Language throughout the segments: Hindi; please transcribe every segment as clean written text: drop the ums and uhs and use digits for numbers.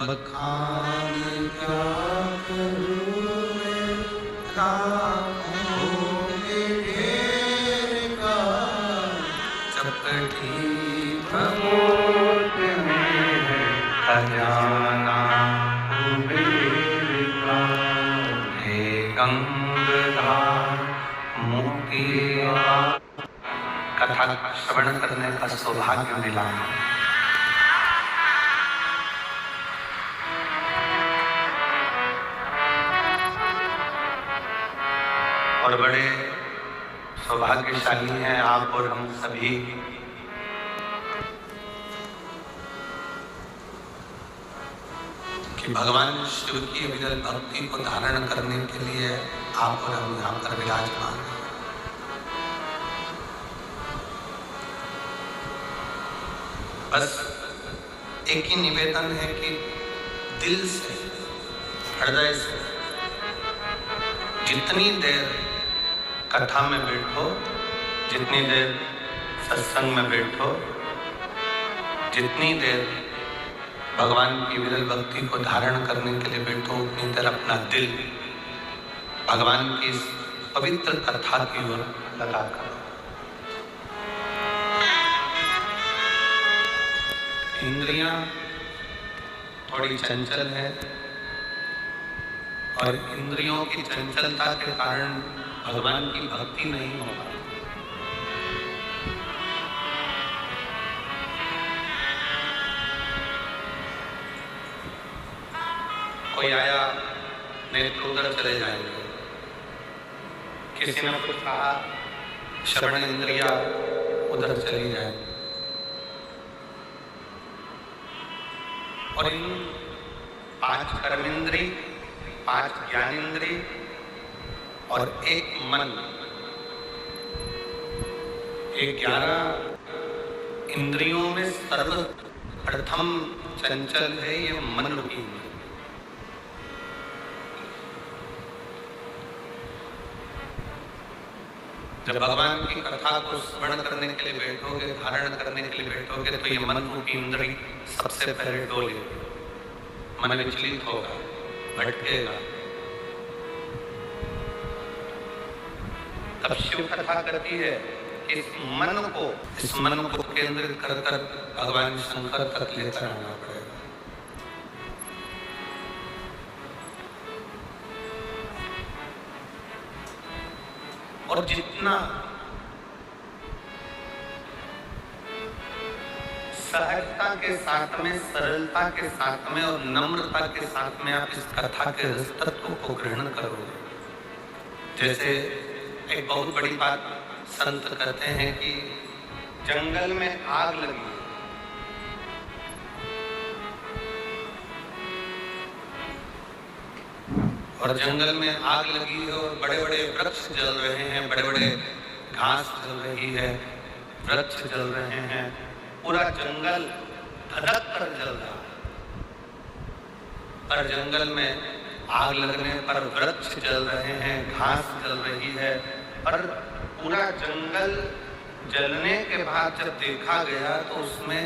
बखान क्या करूं मैं, राहोगे ढेर का, चपटी भगोट में है खजाना कुबेर का। हे गंगाधार मोती कथा श्रवण करने का सौभाग्य मिला। और बड़े सौभाग्यशाली हैं आप और हम सभी कि भगवान शिव की विरल भक्ति को धारण करने के लिए आप और हम यहाँ पर विराजमान हैं। बस एक ही निवेदन है कि दिल से, हृदय से जितनी देर कथा में बैठो, जितनी देर सत्संग में बैठो, जितनी देर भगवान की विरल भक्ति को धारण करने के लिए बैठो, उतनी देर अपना दिल भगवान की इस पवित्र कथा की ओर लगा करो। इंद्रियां थोड़ी चंचल है और इंद्रियों की चंचलता के कारण भगवान की भक्ति नहीं हो पाती। कोई आया नेत्र उधर चले जाएंगे, किसी ने कुछ कहा श्रवण इंद्रिया उधर चली जाएंगी। और इन 5 कर्मेंद्री, 5 ज्ञानेंद्री और 1 मन, ये 11 इंद्रियों में सर्वप्रथम चंचल है ये मन रूपी इंद्रिय। जब भगवान की कथा को स्मरण करने के लिए बैठोगे, धारण करने के लिए बैठोगे, तो ये मन रूपी इंद्री सबसे पहले डोलेगी, मन विचलित होगा, भटकेगा। तब शिव कथा करती है कि इस मन को केंद्रित कर कर भगवान शंकर तक लेकर आना पड़ेगा। और जितना सहजता के साथ में, सरलता के साथ में और नम्रता के साथ में आप इस कथा के तत्व को ग्रहण करोगे। जैसे एक बहुत बड़ी बात संत कहते हैं कि जंगल में आग लगी और जंगल में आग लगी है और बड़े बड़े वृक्ष जल रहे हैं, बड़े बड़े घास जल रही है, वृक्ष जल रहे हैं, पूरा जंगल धधक कर जल रहा है। पर जंगल में आग लगने पर वृक्ष जल रहे हैं, घास जल रही है, पर पूरा जंगल जलने के बाद जब देखा गया तो उसमें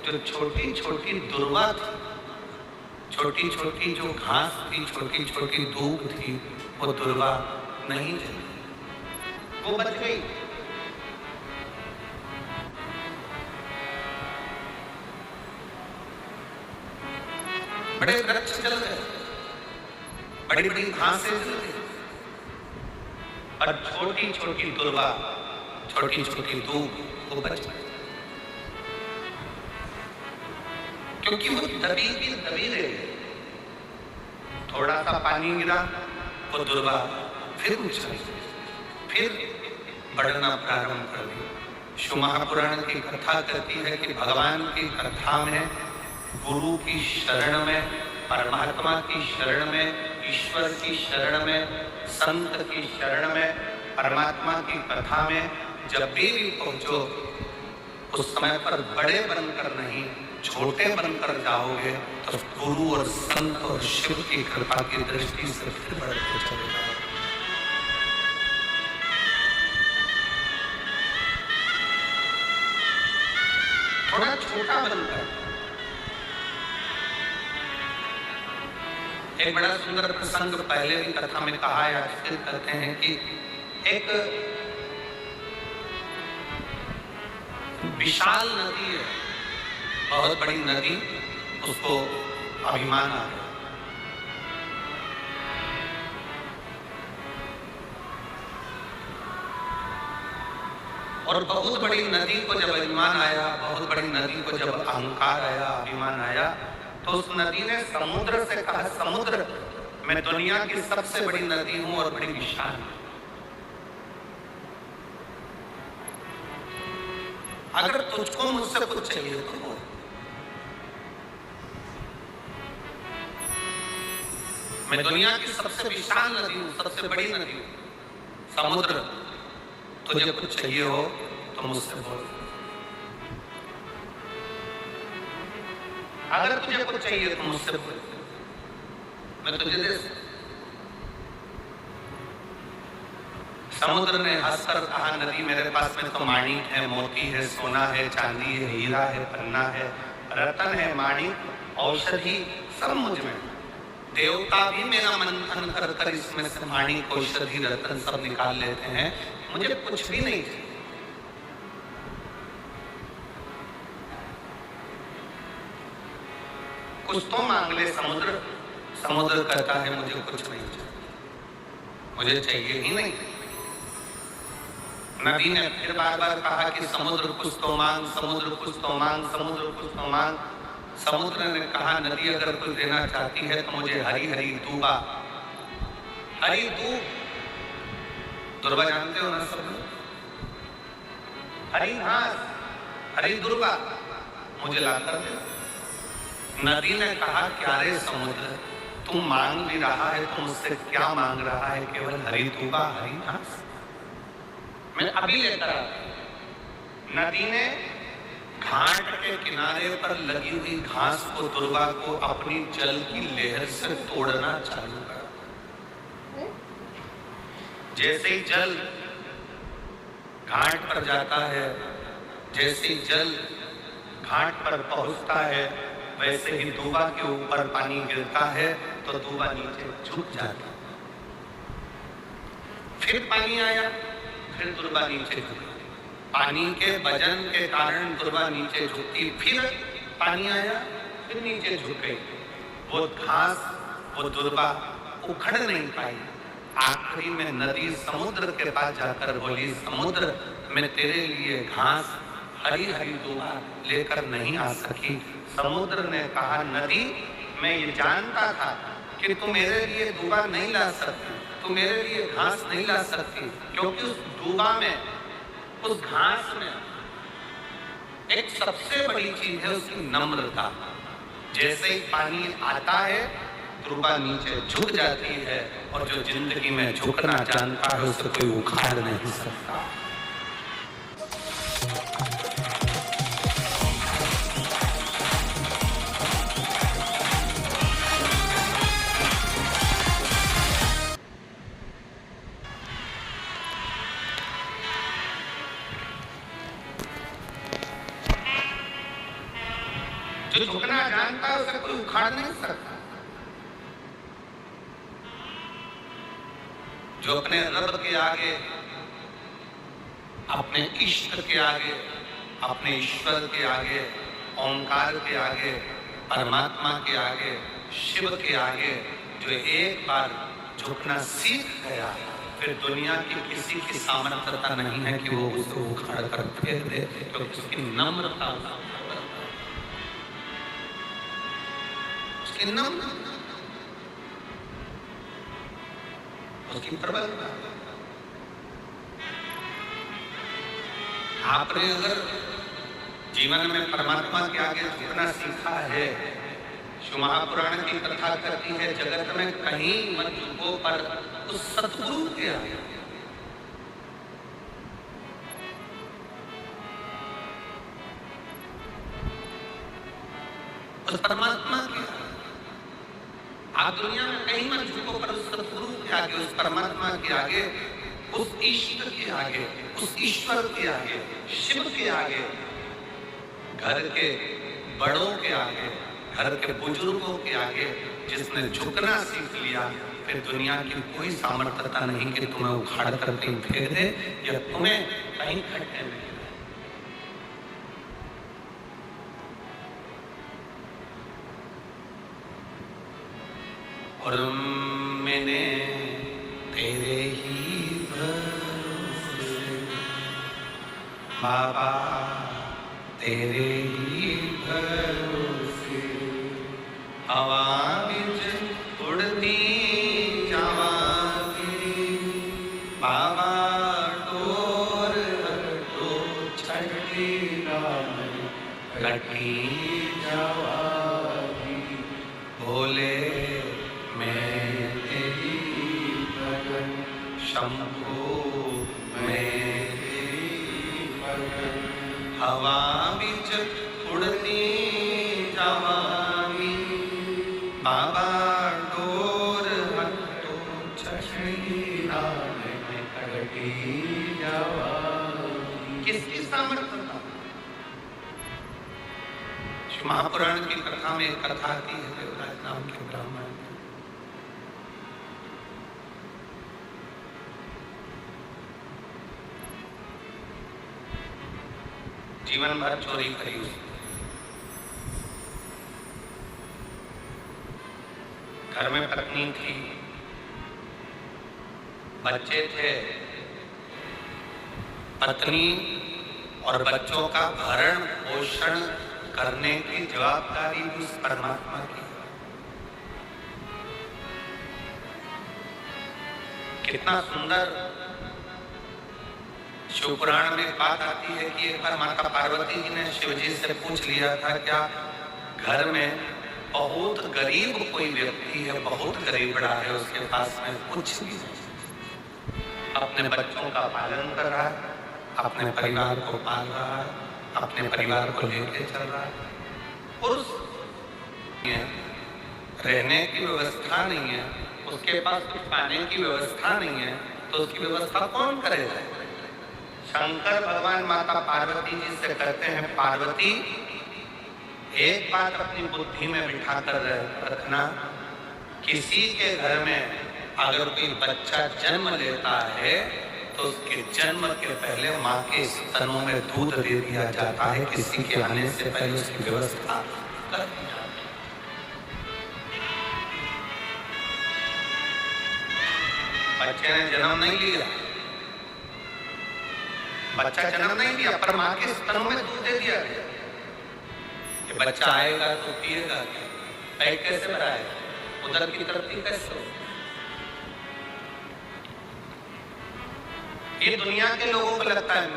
जो छोटी छोटी दुर्वा थी, छोटी छोटी जो घास थी, छोटी छोटी धूप थी, वो दुर्वा नहीं जली, वो बच गई। बड़े वृक्ष जल गए, बड़ी बड़ी घासें जल गई, और छोटी छोटी दुर्वा, छोटी छोटी धूप वो बच गई, क्योंकि वो दबी रह गई। थोड़ा सा पानी गिरा, वो दुर्वा फिर उछली, फिर बढ़ना प्रारंभ कर दी। शिव महापुराण की कथा कहती है कि भगवान की कथा में, गुरु की शरण में, परमात्मा की शरण में, ईश्वर की शरण में, संत की शरण में, परमात्मा की कथा में जब भी पहुंचो, उस समय पर बड़े बनकर नहीं, छोटे बनकर जाओगे तो गुरु और संत और शिव की कृपा की दृष्टि से फिर बढ़ते चले जाओगे। थोड़ा छोटा बनकर एक बड़ा सुंदर प्रसंग पहले भी कथा में कहा है, आज फिर कहते हैं कि एक विशाल नदी है, बहुत बड़ी नदी, उसको अभिमान आ गया। और बहुत बड़ी नदी को जब अभिमान आया, बहुत बड़ी नदी को जब अहंकार आया, अभिमान आया, तो उस नदी ने समुद्र से कहा, समुद्र मैं दुनिया की सबसे बड़ी नदी हूं और बड़ी विशाल। अगर तुझको मुझसे कुछ चाहिए तो मैं दुनिया की सबसे विशाल नदी हूं, सबसे बड़ी नदी हूं, समुद्र, तुझे कुछ चाहिए हो तो मुझसे बोल। अगर तुझे कुछ चाहिए तो मुझसे बोल, मैं तुझे दे सकता। समुद्र ने हंसकर कहा, नदी मेरे पास में तो माणिक है, मोती है, सोना है, चांदी है, हीरा है, पन्ना है, रतन है, माणिक, औषधि सब मुझ में। देवता भी मेरा मंथन कर कर इसमें से माणिक, औषधि, रतन सब निकाल लेते हैं, मुझे कुछ भी नहीं चाहिए। कुछ तो मांग ले समुद्र। समुद्र कहता है मुझे कुछ नहीं चाहिए, मुझे चाहिए ही नहीं। नदी ने फिर बार बार कहा कि समुद्र कुछ तो मांग, समुद्र कुछ तो मांग, समुद्र कुछ तो मांग। समुद्र ने कहा, नदी अगर कुछ देना चाहती है तो मुझे हरी हरी दूबा, हरी दूब, दुर्बा जानते हो ना सब, हरी घास, हरी दुर्बा मुझे लाकर दे। नदी ने कहा, क्या रे समुद्र, तू मांग भी रहा है तो मुझसे क्या मांग रहा है? केवल हरी दूबा, हरी घास, मैं अभी लेकर आया। नदी ने घाट के किनारे पर लगी हुई घास को, दुर्बा को अपनी जल की लहर से तोड़ना चालू करा। जैसे ही जल घाट पर जाता है, जैसे ही जल घाट पर पहुंचता है, वैसे ही दूबा के ऊपर पानी गिरता है तो दूबा नीचे झुक जाता है। फिर पानी आया, फिर दुर्बा नीचे झुकी। पानी के वजन के कारण दुर्बा नीचे झुकी, फिर पानी आया, फिर नीचे झुक गई। वो घास, वो दुर्बा उखड़ नहीं पाई। आखिरी में नदी समुद्र के पास जाकर बोली, समुद्र मैं तेरे लिए घास, हरी हरी दूबा लेकर नहीं आ सकी। समुद्र ने कहा, नदी मैं ये जानता था कि तू मेरे लिए दूबा नहीं ला सकती, तू मेरे लिए घास नहीं ला सकती, क्योंकि उस दूबा में, उस घास में एक सबसे बड़ी चीज है, उसकी नम्रता। जैसे ही पानी आता है, दूबा नीचे झुक जाती है, और जो जिंदगी में झुकना जानता है उसे कोई उखाड़ नहीं सकता। जो झुकना जानता है उसे कोई उखाड़ नहीं सकता। जो अपने रब के आगे, अपने इष्ट के आगे, अपने ईश्वर के आगे, ओंकार के आगे, परमात्मा के आगे, शिव के आगे जो एक बार झुकना सीख गया, फिर दुनिया की किसी की सामर्थ्यता नहीं है कि वो उसे उखाड़ कर फेंक दे, क्योंकि उसकी नम्रता, उसकी नम्रता, उसकी प्रबलता। आपने अगर जीवन में परमात्मा के आगे झुकना सीखा है, शिव महापुराण की कथा करती है, जगत में कहीं मत झुको पर उस सतगुरु के आगे, उस परमात्मा के आगे। आप दुनिया में कहीं मत झुको पर उस सतगुरु के आगे, उस परमात्मा के आगे, उस इष्ट के आगे, उस ईश्वर के आगे, शिव के आगे, घर के बड़ों के आगे, घर के बुजुर्गों के आगे जिसने झुकना सीख लिया, फिर दुनिया की कोई सामर्थ्यता नहीं कि तुम्हें उखाड़ कर कहीं फेंक दे या तुम्हें कहीं खड्डे में। और मैंने तेरे ही भरोसे बाबा, तेरे ही भरोसे हवा बिच उड़ती जावांगी बाबा, डोर हटो छठी कटी जावांगी। बोले मैं तेरी भगन, शंभो मैं तेरी भगन, हवा बिच उड़ती जावांगी बाबा, डोर हटो छठी में कटी जावांगी। किसकी सामर्थ्यता? महापुराण की कथा में एक कथा आती है देवराज नाम के ब्राह्मण, जीवन भर चोरी करी उसने, घर में पत्नी थी, बच्चे थे, पत्नी और बच्चों का भरण पोषण करने की जवाबदारी उस परमात्मा की। कितना सुंदर शिवपुराण में बात आती है कि एक बार माता पार्वती जी ने शिव जी से पूछ लिया था, क्या घर में बहुत गरीब कोई व्यक्ति है, बहुत गरीब बड़ा है, उसके पास में कुछ भी अपने बच्चों का पालन कर रहा है, अपने परिवार को पाल रहा है, अपने परिवार को लेके चल रहा है, पुरुष रहने की व्यवस्था नहीं है, उसके पास कुछ पाने की व्यवस्था नहीं है, तो उसकी व्यवस्था कौन करेगा? शंकर भगवान माता पार्वती जी से कहते हैं, पार्वती एक बात अपनी बुद्धि में बिठा कर रखना, किसी के घर में अगर कोई बच्चा जन्म लेता है तो उसके जन्म के पहले माँ के स्तनों में दूध दे दिया जाता है, किसी के आने से पहले उसकी व्यवस्था कर दी जाती है। बच्चे ने जन्म नहीं लिया, बच्चा जन्म नहीं लिया, पर माँ के स्तनों में दूध दे दिया गया। ये बच्चा आएगा तो पिएगा, पेट कैसे भराएगा, उधर की तरफ कैसे हो? ये दुनिया के लोगों को लगता है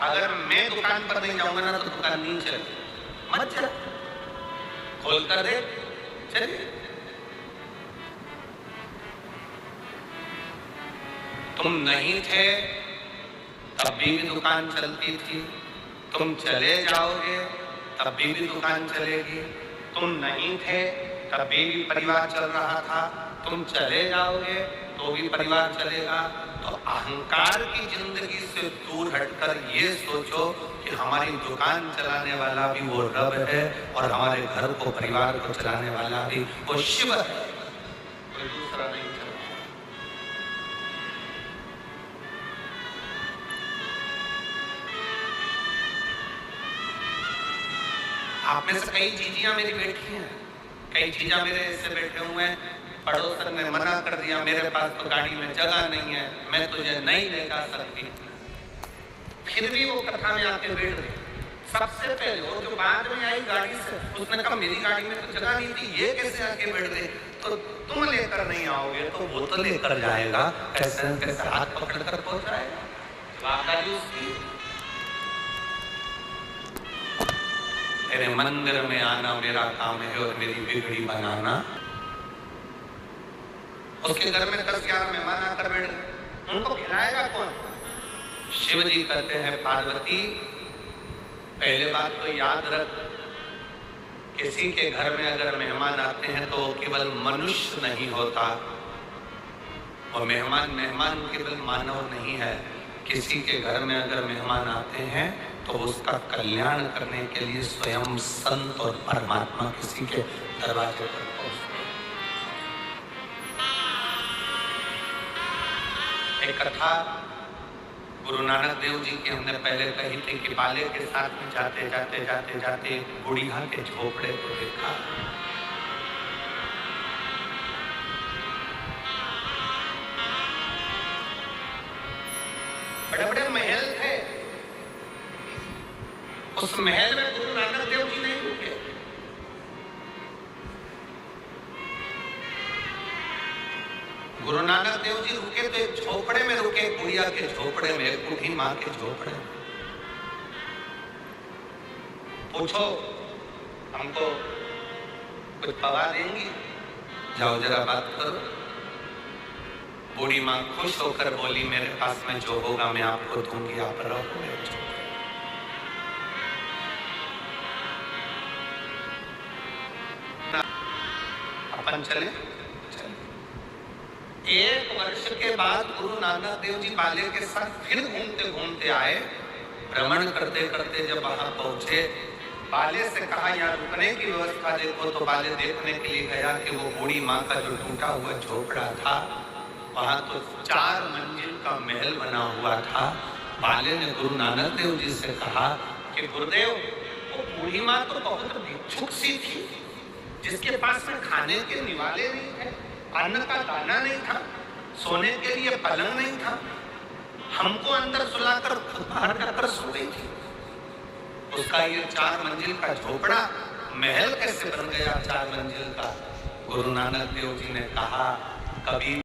अगर मैं दुकान पर नहीं जाऊंगा ना तो दुकान नहीं चलेगी, मत चल, खोल कर दे, चलिए। तुम नहीं थे तब भी दुकान चलती थी, तुम चले जाओगे तब भी दुकान चलेगी, तुम नहीं थे तब भी परिवार चल रहा था, तुम चले जाओगे तो भी परिवार चलेगा। तो अहंकार की जिंदगी से दूर हटकर ये सोचो कि हमारी दुकान चलाने वाला भी वो रब है और हमारे घर को, परिवार को चलाने वाला भी वो शिव है, कोई दूसरा नहीं चला। आप में से कई जीजियां मेरी बैठी हैं, कई जीजा मेरे से बैठे हुए हैं, पड़ोसन ने मना कर दिया, मेरे पास तो गाड़ी में जगह नहीं है, मैं तुझे नहीं ले जा सकती, फिर भी वो कथा में आके बैठ गई। सबसे पहले वो जो बाद में आई गाड़ी से, उसने कहा मेरी गाड़ी में तो जगह नहीं थी, ये कैसे आके बैठ गई? तो तुम लेकर नहीं आओगे तो वो तो लेकर जाएगा, कैसे कैसे हाथ पकड़ कर पहुंच जाएगा। मेरे मंदिर में आना मेरा काम है और मेरी बिगड़ी बनाना। उसके घर में 10-11 मेहमान आकर बैठ गए, उनको खिलाएगा कौन? शिव जी कहते हैं, पार्वती पहले बात तो याद रख, किसी के घर में अगर मेहमान आते हैं तो केवल मनुष्य नहीं होता, और मेहमान केवल मानव नहीं है। किसी के घर में अगर मेहमान आते हैं तो उसका कल्याण करने के लिए स्वयं संत और परमात्मा किसी के दरवाजे पर पहुंचते। एक कथा गुरु नानक देव जी की हमने पहले कही थी कि बाले के साथ में जाते जाते जाते जाते बुढ़िया के झोपड़े को देखा। बड़े बड़े महल थे, उस महल में गुरु नानक देव जी नहीं रुके। गुरु नानक देव जी रुके तो एक झोपड़े में रुके, बुढ़िया के झोपड़े में, एक बूढ़ी मां के झोपड़े में। पूछो हमको कुछ पवा देंगी? जाओ जरा बात करो। बूढ़ी मां खुश होकर बोली, मेरे पास में जो होगा मैं आपको दूंगी, आप रहो मेरे झोपड़े। अपन चले। एक वर्ष के बाद गुरु नानक देव जी बाले के साथ फिर घूमते घूमते आए। भ्रमण करते करते जब वहां पहुंचे, बाले से कहा यहाँ रुकने की व्यवस्था देखो। तो बाले देखने के लिए गया कि वो बूढ़ी माँ का जो टूटा हुआ झोपड़ा था, वहां तो 4 मंजिल का महल बना हुआ था। बाले ने गुरु नानक देव जी से कहा कि गुरुदेव, वो बूढ़ी माँ तो बहुत भिक्षुक सी थी, जिसके पास में खाने के निवाले नहीं थे, अन्न का दाना नहीं था, सोने के लिए पलंग नहीं था, हमको अंदर सुलाकर खुद बाहर जाकर सो गई थी। उसका ये 4 मंजिल का झोपड़ा महल कैसे बन गया 4 मंजिल का? गुरु नानक देव जी ने कहा, कभी